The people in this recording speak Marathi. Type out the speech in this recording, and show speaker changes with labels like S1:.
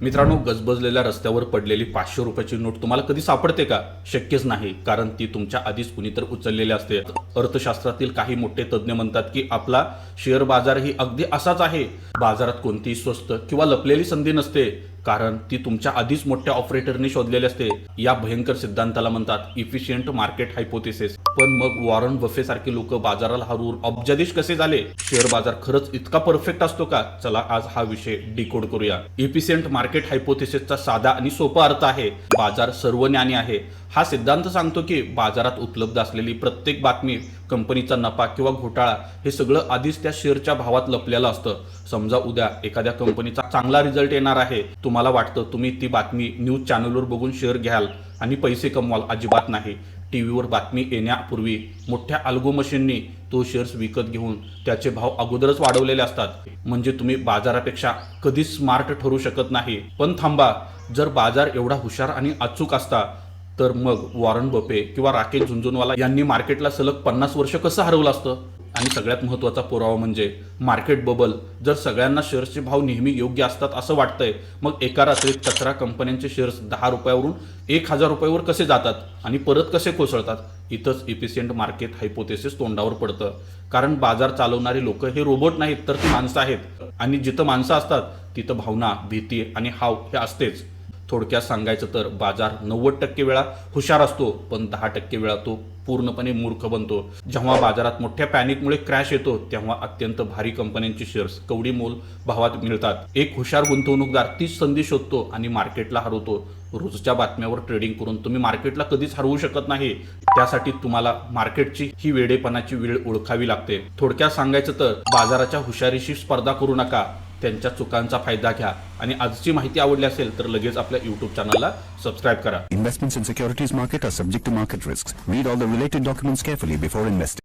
S1: मित्रांनो, गजबजलेल्या रस्त्यावर पडलेली 500 रुपयाची नोट तुम्हाला कधी सापडते का? शक्यच नाही, कारण ती तुमच्या आधीच कुणीतर उचललेली असते. अर्थशास्त्रातील काही मोठे तज्ज्ञ म्हणतात की आपला शेअर बाजार ही अगदी असाच आहे. बाजारात कोणतीही स्वस्त किंवा लपलेली संधी नसते, कारण ती तुमच्या आधीच मोठ्या ऑपरेटरने शोधलेली असते. या भयंकर सिद्धांताला म्हणतात इफिशियंट मार्केट हायपोथेसिस. पण मग वॉरन बफे सारखे लोक बाजाराला हरवून अब्जाधीश कसे झाले? शेअर बाजार खरंच इतका परफेक्ट असतो का? चला आज हा विषय डिकोड करूया. इफिशियंट मार्केट हायपोथेसिसचा साधा आणि सोपा अर्थ आहे, बाजार सर्वज्ञानी आहे. हा सिद्धांत सांगतो की बाजारात उपलब्ध असलेली प्रत्येक बातमी, कंपनीचा नफा किंवा घोटाळा हे सगळं आधीच त्या शेअरच्या भावात लपलेलं असतं. समजा उद्या एखाद्या कंपनीचा चांगला रिझल्ट येणार आहे, तुम्हाला वाटतं तुम्ही ती बातमी न्यूज चॅनलवर बघून शेअर घ्याल आणि पैसे कमवाल. अजिबात नाही. टीव्हीवर बातमी येण्यापूर्वी मोठ्या अल्गो मशीननी तो शेअर्स विकत घेऊन त्याचे भाव अगोदरच वाढवलेले असतात. म्हणजे तुम्ही बाजारापेक्षा कधीच स्मार्ट ठरू शकत नाही. पण थांबा, जर बाजार एवढा हुशार आणि अचूक असता तर मग वॉरन बफे किंवा राकेश झुनझुनवाला यांनी मार्केटला सलग 50 वर्ष कसं हरवलं असतं? आणि सगळ्यात महत्त्वाचा पुरावा म्हणजे मार्केट बबल. जर सगळ्यांना शेअर्सचे भाव नेहमी योग्य असतात असं वाटतंय, मग एका रात्रीत 17 कंपन्यांचे शेअर्स 10 रुपयावरून 1000 रुपयावर कसे जातात आणि परत कसे कोसळतात? इथंच इफिशियंट मार्केट हायपोथेसिस तोंडावर पडतं. कारण बाजार चालवणारी लोक हे रोबोट नाहीत, तर ती माणसं आहेत. आणि जिथं माणसं असतात तिथं भावना, भीती आणि हाव हे असतेच. थोडक्यात सांगायचं तर बाजार 90% वेळा हुशार असतो, पण 10% वेळा तो पूर्णपणे मूर्ख बनतो. जेव्हा बाजारात मोठ्या पॅनिकमुळे क्रॅश येतो, तेव्हा अत्यंत भारी कंपन्यांचे शेअर्स कवडी मोल भावात मिळतात. एक हुशार गुंतवणूकदार तीच संधी शोधतो आणि मार्केटला हरवतो. रोजच्या बातम्यावर ट्रेडिंग करून तुम्ही मार्केटला कधीच हरवू शकत नाही. त्यासाठी तुम्हाला मार्केटची ही वेडेपणाची वेळ ओळखावी लागते. थोडक्यात सांगायचं तर बाजाराच्या हुशारीशी स्पर्धा करू नका, त्यांच्या चुकांचा फायदा घ्या. आणि आजची माहिती आवडली असेल तर लगेच आपल्या YouTube चॅनलला सबस्क्राइब करा.
S2: Investments in securities market are subject to market risks. Read all the related documents carefully before investing.